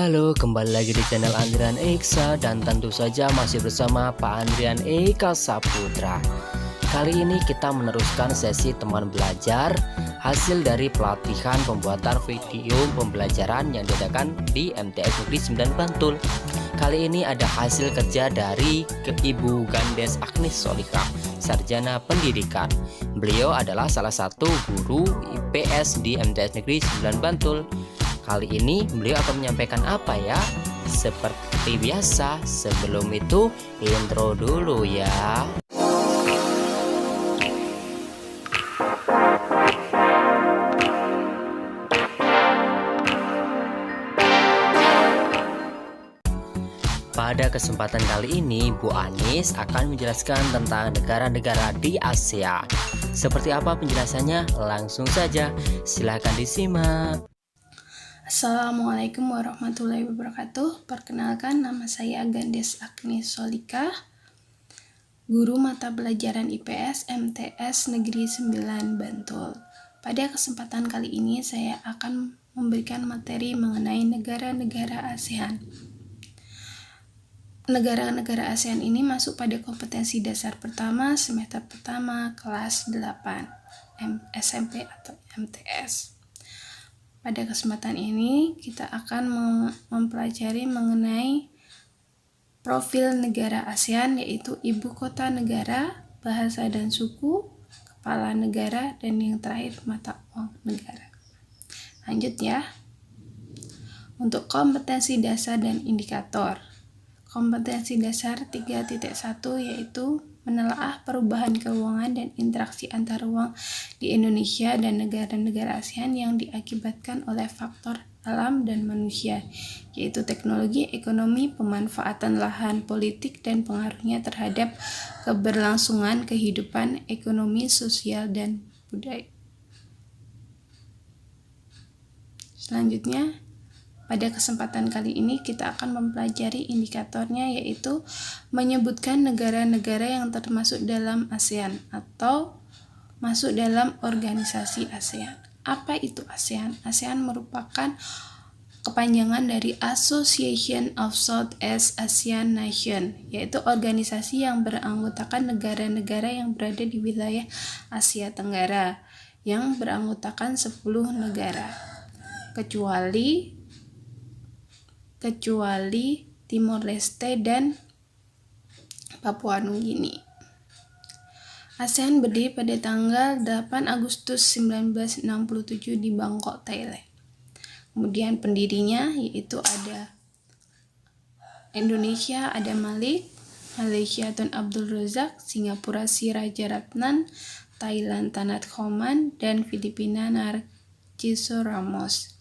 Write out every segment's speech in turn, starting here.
Halo, kembali lagi di channel Andrian Eksa dan tentu saja masih bersama Pak Andrian Eka Saputra. Kali ini kita meneruskan sesi teman belajar hasil dari pelatihan pembuatan video pembelajaran yang diadakan di MTS Negeri 9 Bantul. Kali ini ada hasil kerja dari Ibu Gandes Agnes Solika, Sarjana Pendidikan. Beliau adalah salah satu guru IPS di MTS Negeri 9 Bantul. Kali ini beliau akan menyampaikan apa ya? Seperti biasa, sebelum itu intro dulu ya. Pada kesempatan kali ini, Bu Anis akan menjelaskan tentang negara-negara di Asia. Seperti apa penjelasannya? Langsung saja, silakan disimak. Assalamualaikum warahmatullahi wabarakatuh. Perkenalkan, nama saya Gandes Agnes Solika, guru mata pelajaran IPS MTS Negeri 9 Bantul. Pada kesempatan kali ini saya akan memberikan materi mengenai negara-negara ASEAN. Negara-negara ASEAN ini masuk pada kompetensi dasar pertama semester pertama kelas 8 SMP atau MTS. Pada kesempatan ini kita akan mempelajari mengenai profil negara ASEAN, yaitu ibu kota negara, bahasa dan suku, kepala negara, dan yang terakhir mata uang negara. Lanjut ya. Untuk kompetensi dasar dan indikator. Kompetensi dasar 3.1 yaitu menelaah perubahan keuangan dan interaksi antar uang di Indonesia dan negara-negara ASEAN yang diakibatkan oleh faktor alam dan manusia, yaitu teknologi, ekonomi, pemanfaatan lahan, politik, dan pengaruhnya terhadap keberlangsungan kehidupan ekonomi, sosial, dan budaya. Selanjutnya, pada kesempatan kali ini kita akan mempelajari indikatornya, yaitu menyebutkan negara-negara yang termasuk dalam ASEAN atau masuk dalam organisasi ASEAN. Apa itu ASEAN? ASEAN merupakan kepanjangan dari Association of Southeast Asian Nations, yaitu organisasi yang beranggotakan negara-negara yang berada di wilayah Asia Tenggara yang beranggotakan 10 negara kecuali Timor Leste dan Papua Nugini. ASEAN berdiri pada tanggal 8 Agustus 1967 di Bangkok, Thailand. Kemudian pendirinya yaitu ada Indonesia, ada Malik, Malaysia Tun Abdul Razak, Singapura Si Rajaratnam, Thailand Tanat Khoman, dan Filipina Narciso Ramos.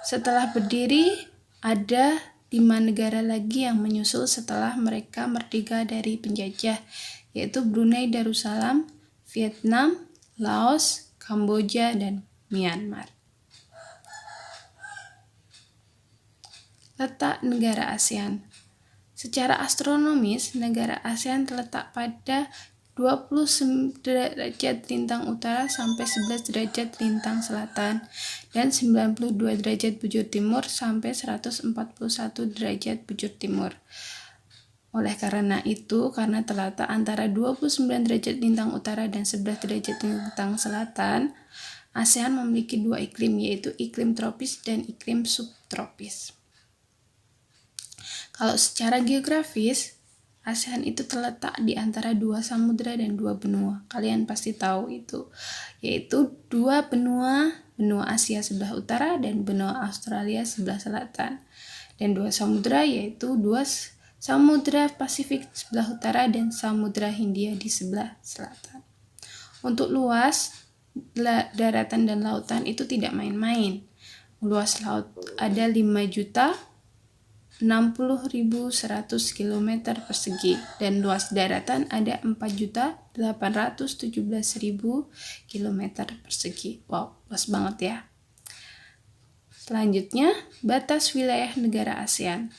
Setelah berdiri, ada 5 negara lagi yang menyusul setelah mereka merdeka dari penjajah, yaitu Brunei Darussalam, Vietnam, Laos, Kamboja, dan Myanmar. Letak negara ASEAN. Secara astronomis, negara ASEAN terletak pada 20 derajat lintang utara sampai 11 derajat lintang selatan dan 92 derajat bujur timur sampai 141 derajat bujur timur. Oleh karena itu, karena terletak antara 29 derajat lintang utara dan 11 derajat lintang selatan, ASEAN memiliki 2 iklim, yaitu iklim tropis dan iklim subtropis. Kalau secara geografis, ASEAN itu terletak di antara 2 samudra dan 2 benua. Kalian pasti tahu itu, yaitu 2 benua Asia sebelah utara dan benua Australia sebelah selatan. Dan 2 samudra yaitu 2 samudra Pasifik sebelah utara dan samudra Hindia di sebelah selatan. Untuk luas daratan dan lautan itu tidak main-main. Luas laut ada 5.060.100 km persegi dan luas daratan ada 4.817.000 km persegi. Wow, luas banget ya. Selanjutnya, batas wilayah negara ASEAN.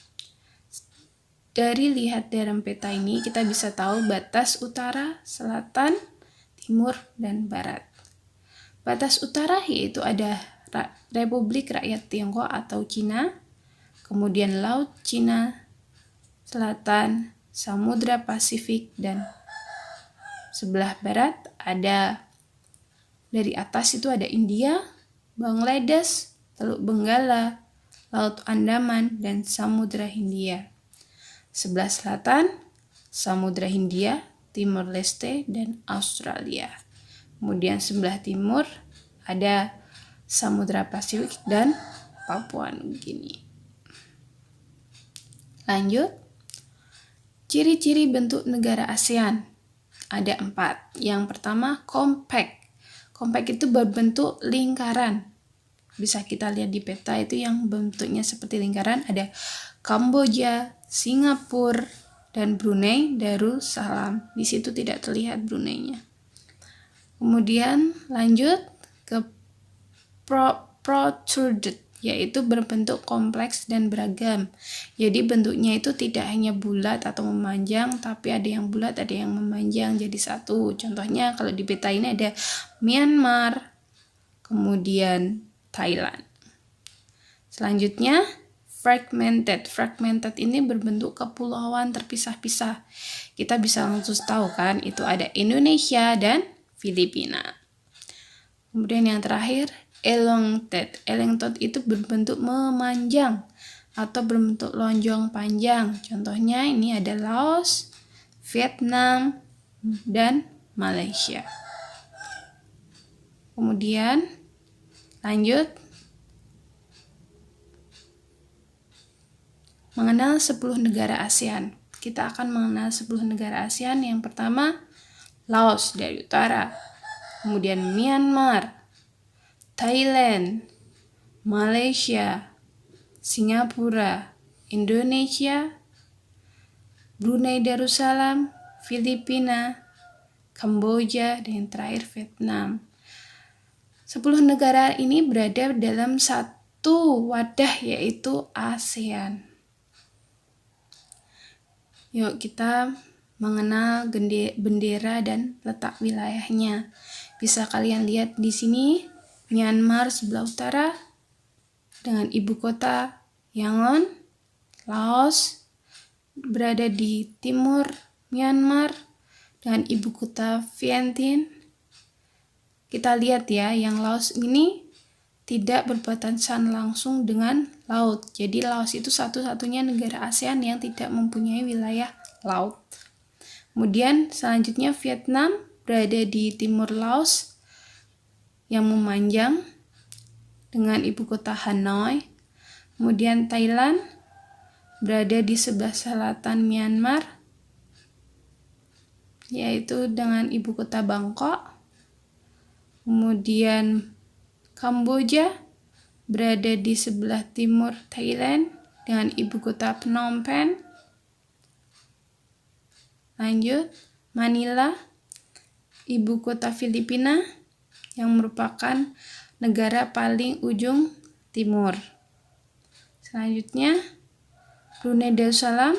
Dari lihat dalam peta ini, kita bisa tahu batas utara, selatan, timur, dan barat. Batas utara yaitu ada Republik Rakyat Tiongkok atau Cina, kemudian Laut Cina Selatan, Samudra Pasifik, dan sebelah barat ada, dari atas itu ada India, Bangladesh, Teluk Benggala, Laut Andaman, dan Samudra Hindia. Sebelah selatan, Samudra Hindia, Timor Leste, dan Australia. Kemudian sebelah timur ada Samudra Pasifik dan Papua Nugini. Lanjut, ciri-ciri bentuk negara ASEAN ada 4. Yang pertama, compact. Compact itu berbentuk lingkaran. Bisa kita lihat di peta itu yang bentuknya seperti lingkaran. Ada Kamboja, Singapura, dan Brunei Darussalam. Di situ tidak terlihat Brunei-nya. Kemudian lanjut ke protruded, yaitu berbentuk kompleks dan beragam. Jadi bentuknya itu tidak hanya bulat atau memanjang, tapi ada yang bulat, ada yang memanjang jadi satu. Contohnya kalau di peta ini ada Myanmar, kemudian Thailand. Selanjutnya fragmented. Fragmented ini berbentuk kepulauan terpisah-pisah. Kita bisa langsung tahu kan, itu ada Indonesia dan Filipina. Kemudian yang terakhir, elongated. Elongated itu berbentuk memanjang atau berbentuk lonjong panjang. Contohnya ini ada Laos, Vietnam, dan Malaysia. Kemudian lanjut, mengenal 10 negara ASEAN. Kita akan mengenal 10 negara ASEAN. Yang pertama, Laos dari utara, kemudian Myanmar, Thailand, Malaysia, Singapura, Indonesia, Brunei Darussalam, Filipina, Kamboja, dan terakhir Vietnam. 10 negara ini berada dalam satu wadah, yaitu ASEAN. Yuk kita mengenal bendera dan letak wilayahnya. Bisa kalian lihat di sini, Myanmar sebelah utara dengan ibu kota Yangon. Laos berada di timur Myanmar dengan ibu kota Vientiane. Kita lihat ya, yang Laos ini tidak berbatasan langsung dengan laut. Jadi Laos itu satu-satunya negara ASEAN yang tidak mempunyai wilayah laut. Kemudian selanjutnya Vietnam berada di timur Laos yang memanjang dengan ibu kota Hanoi. Kemudian Thailand berada di sebelah selatan Myanmar, yaitu dengan ibu kota Bangkok. Kemudian Kamboja berada di sebelah timur Thailand dengan ibu kota Phnom Penh. Lanjut, Manila, ibu kota Filipina yang merupakan negara paling ujung timur. Selanjutnya, Brunei Darussalam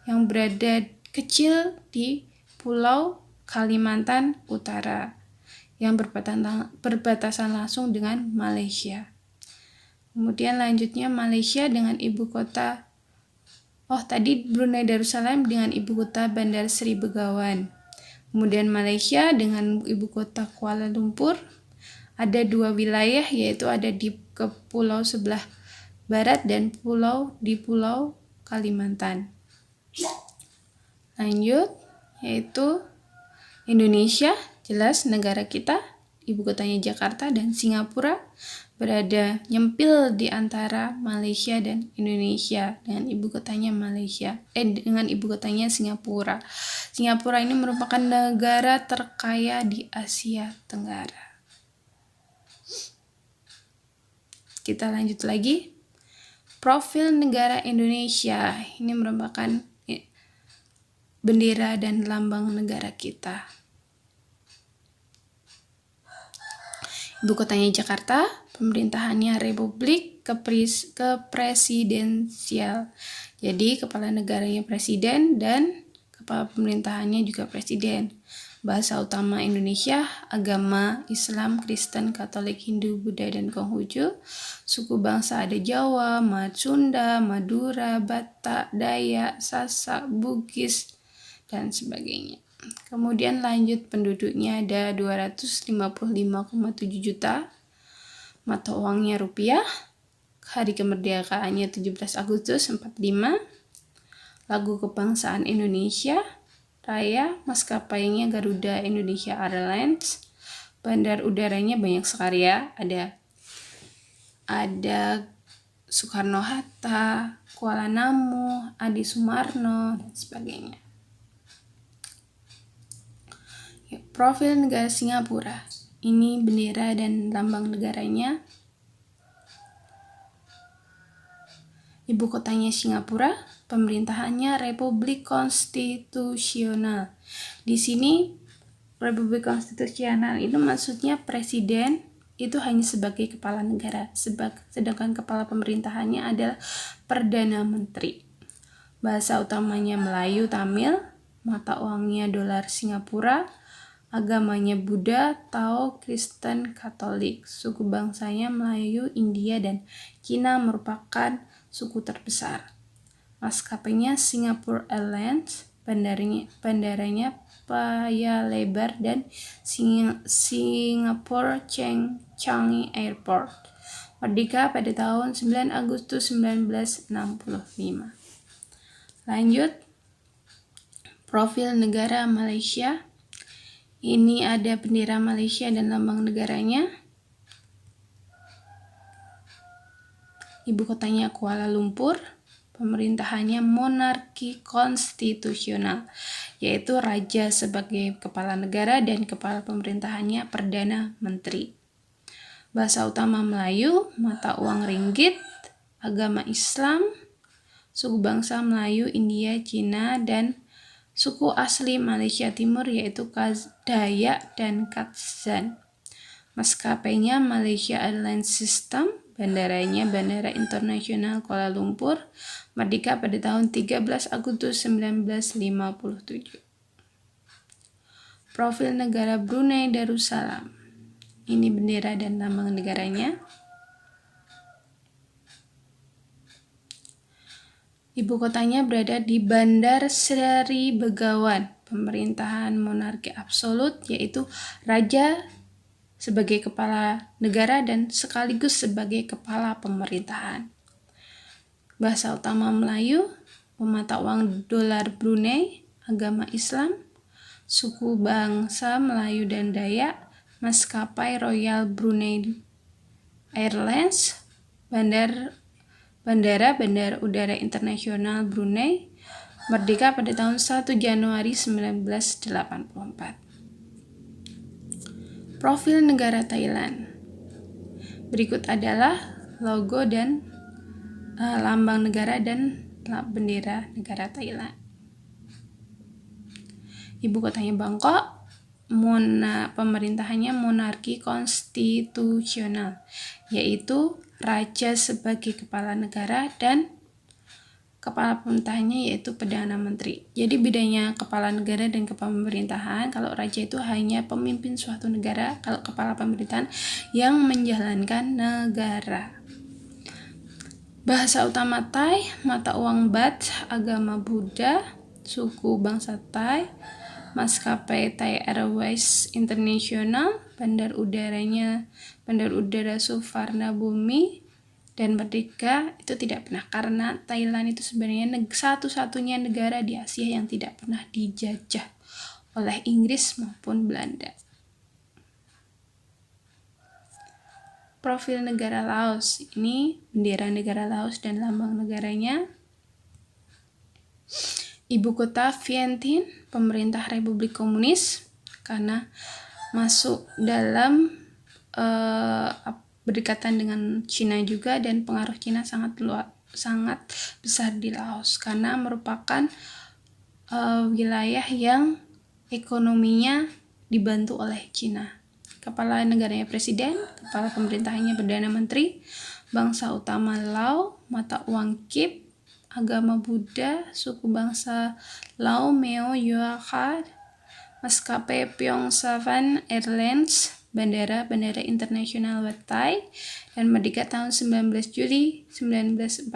yang berada kecil di Pulau Kalimantan Utara yang berbatasan langsung dengan Malaysia. Kemudian lanjutnya Malaysia dengan ibu kota, tadi Brunei Darussalam dengan ibu kota Bandar Seri Begawan. Kemudian Malaysia dengan ibu kota Kuala Lumpur. Ada 2 wilayah, yaitu ada di pulau sebelah barat dan di Pulau Kalimantan. Lanjut, yaitu Indonesia, jelas negara kita, ibu kotanya Jakarta, dan Singapura berada nyempil di antara Malaysia dan Indonesia dengan ibu kotanya dengan ibu kotanya Singapura. Singapura ini merupakan negara terkaya di Asia Tenggara. Kita lanjut lagi. Profil negara Indonesia ini merupakan bendera dan lambang negara kita. Ibu kotanya Jakarta, pemerintahannya Republik Kepresidensial. Jadi kepala negaranya presiden dan kepala pemerintahannya juga presiden. Bahasa utama Indonesia, agama Islam, Kristen, Katolik, Hindu, Buddha, dan Konghucu. Suku bangsa ada Jawa, Sunda, Madura, Batak, Dayak, Sasak, Bugis, dan sebagainya. Kemudian lanjut penduduknya ada 255,7 juta. Mata uangnya rupiah. Hari kemerdekaannya 17 Agustus 45. Lagu kebangsaan Indonesia Raya, maskapainya Garuda Indonesia Airlines. Bandar udaranya banyak sekali ya. Ada Soekarno-Hatta, Kuala Namu, Adi Sumarno, dan sebagainya. Profil negara Singapura. Ini bendera dan lambang negaranya. Ibu kotanya Singapura, pemerintahannya Republik Konstitusional. Di sini Republik Konstitusional itu maksudnya presiden itu hanya sebagai kepala negara, sedangkan kepala pemerintahannya adalah Perdana Menteri. Bahasa utamanya Melayu, Tamil, mata uangnya dolar Singapura, agamanya Buddha, Tao, Kristen, Katolik. Suku bangsanya Melayu, India, dan Cina merupakan suku terbesar. Maskapainya Singapore Airlines, bandaranya Paya Lebar dan Singapore Changi Airport. Merdeka pada tahun 9 Agustus 1965. Lanjut, profil negara Malaysia. Ini ada bendera Malaysia dan lambang negaranya. Ibu kotanya Kuala Lumpur, pemerintahannya monarki konstitusional, yaitu raja sebagai kepala negara dan kepala pemerintahannya Perdana Menteri. Bahasa utama Melayu, mata uang ringgit, agama Islam, suku bangsa Melayu, India, Cina, dan suku asli Malaysia Timur yaitu Dayak dan Kazakh. Maskapainya Malaysia Airlines System, bandaranya Bandara Internasional Kuala Lumpur, merdeka pada tahun 13 Agustus 1957. Profil negara Brunei Darussalam. Ini bendera dan lambang negaranya. Ibu kotanya berada di Bandar Seri Begawan, pemerintahan monarki absolut, yaitu raja sebagai kepala negara dan sekaligus sebagai kepala pemerintahan. Bahasa utama Melayu, pemata uang dolar Brunei, agama Islam, suku bangsa Melayu dan Dayak, maskapai Royal Brunei Airlines, Bandar Udara Internasional Brunei, merdeka pada tahun 1 Januari 1984. Profil negara Thailand. Berikut adalah logo dan lambang negara dan bendera negara Thailand. Ibu kotanya Bangkok, pemerintahannya monarki konstitusional, yaitu raja sebagai kepala negara dan kepala pemerintahannya yaitu Perdana Menteri. Jadi bedanya kepala negara dan kepala pemerintahan, kalau raja itu hanya pemimpin suatu negara, kalau kepala pemerintahan yang menjalankan negara. Bahasa utama Thai, mata uang Baht, agama Buddha, suku bangsa Thai, maskapai Thai Airways International, bandar udara Suvarnabhumi, dan merdeka itu tidak pernah, karena Thailand itu sebenarnya satu-satunya negara di Asia yang tidak pernah dijajah oleh Inggris maupun Belanda. Profil negara Laos. Ini bendera negara Laos dan lambang negaranya. Ibu kota Vientiane, pemerintah Republik Komunis, karena masuk dalam berdekatan dengan Cina juga, dan pengaruh Cina sangat besar di Laos karena merupakan wilayah yang ekonominya dibantu oleh Cina. Kepala negaranya presiden, kepala pemerintahannya Perdana Menteri, bangsa utama Lao, mata uang Kip, agama Buddha, suku bangsa Lao, Meo, Yuakha, maskapai Pyeongsavan Airlines, bandara internasional Watai, dan merdeka tahun 19 Juli 1949.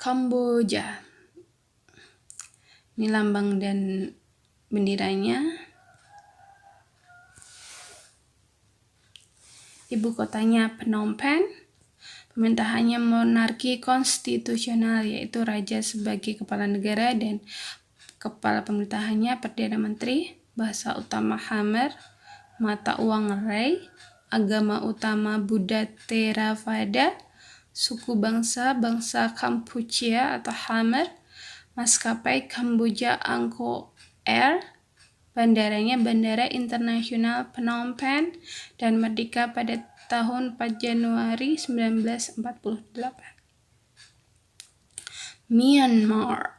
Kamboja. Ini lambang dan benderanya. Ibu kotanya Phnom Penh. Pemerintahannya monarki konstitusional, yaitu raja sebagai kepala negara dan kepala pemerintahannya Perdana Menteri. Bahasa utama Khmer, mata uang Rai, agama utama Buddha Theravada, suku bangsa Kampuchea atau Khmer, maskapai Kamboja Angkor Air, bandaranya Bandara Internasional Phnom Penh, dan merdeka pada tahun 4 Januari 1948. Myanmar.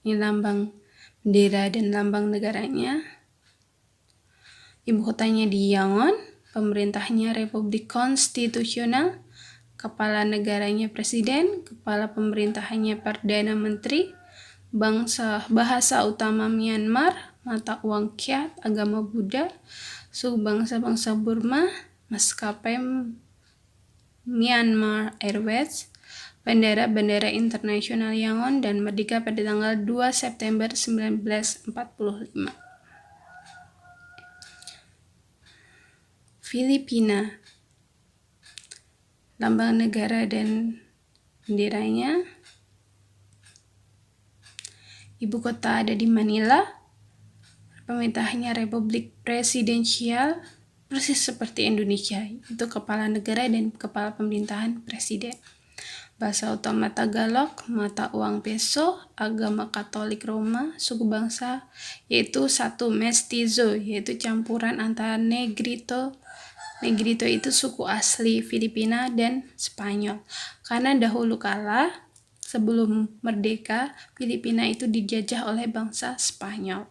Ini lambang bendera dan lambang negaranya. Ibu kotanya di Yangon, pemerintahnya Republik Konstitusional, kepala negaranya Presiden, kepala pemerintahannya Perdana Menteri, bahasa utama Myanmar, mata uang Kyat, agama Buddha, suku bangsa Burma, maskapai Myanmar Airways, bandara internasional Yangon, dan merdeka pada tanggal 2 September 1945. Filipina. Lambang negara dan benderanya. Ibu kota ada di Manila. Pemerintahnya Republik Presidensial, persis seperti Indonesia, itu kepala negara dan kepala pemerintahan presiden. Bahasa utama Tagalog, mata uang peso, agama Katolik Roma, suku bangsa yaitu satu mestizo, yaitu campuran antara Negrito itu suku asli Filipina dan Spanyol. Karena dahulu kala sebelum merdeka, Filipina itu dijajah oleh bangsa Spanyol.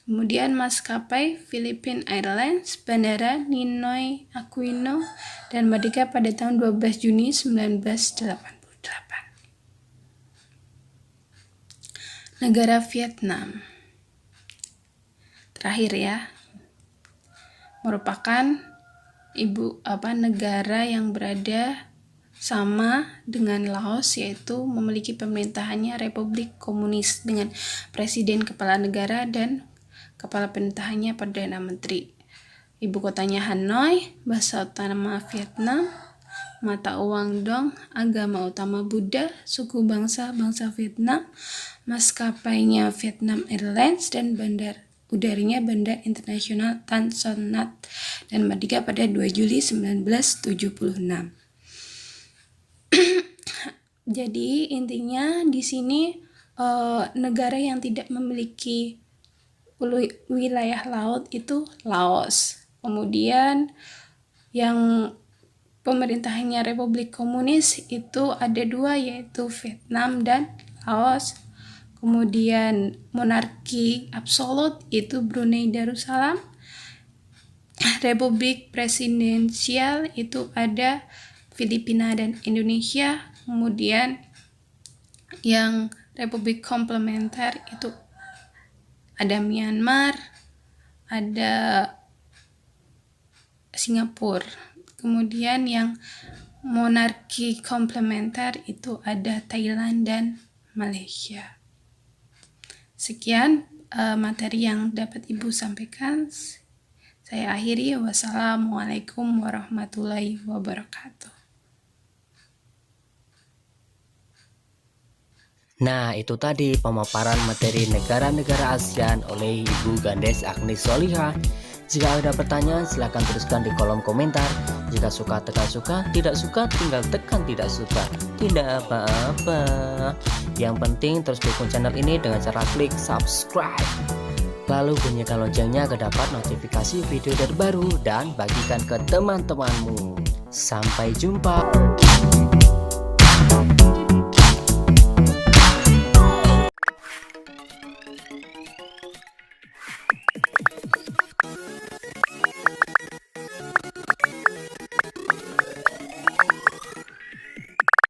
Kemudian maskapai Philippine Airlines, bandara Ninoy Aquino, dan merdeka pada tahun 12 Juni 1988. Negara Vietnam. Terakhir ya. Merupakan negara yang berada sama dengan Laos, yaitu memiliki pemerintahannya Republik Komunis dengan presiden, kepala negara, dan kepala pemerintahannya Perdana Menteri. Ibu kotanya Hanoi, bahasa utama Vietnam, mata uang Dong, agama utama Buddha, suku bangsa Vietnam, maskapainya Vietnam Airlines, dan udaranya Bandar Internasional Tan Son Nhat, dan merdeka pada 2 Juli 1976. Jadi intinya di sini negara yang tidak memiliki wilayah laut itu Laos. Kemudian yang pemerintahannya Republik Komunis itu ada 2, yaitu Vietnam dan Laos. Kemudian monarki absolut itu Brunei Darussalam. Republik presidensial itu ada Filipina dan Indonesia. Kemudian yang Republik komplementer itu ada Myanmar, ada Singapura. Kemudian yang monarki komplementer itu ada Thailand dan Malaysia. Sekian materi yang dapat Ibu sampaikan. Saya akhiri. Wassalamualaikum warahmatullahi wabarakatuh. Nah, itu tadi pemaparan materi negara-negara ASEAN oleh Ibu Gandes Agnes Solihah. Jika ada pertanyaan, silahkan tuliskan di kolom komentar. Jika suka, tekan suka. Tidak suka, tinggal tekan tidak suka. Tidak apa-apa. Yang penting terus dukung channel ini dengan cara klik subscribe. Lalu bunyikan loncengnya agar dapat notifikasi video terbaru dan bagikan ke teman-temanmu. Sampai jumpa.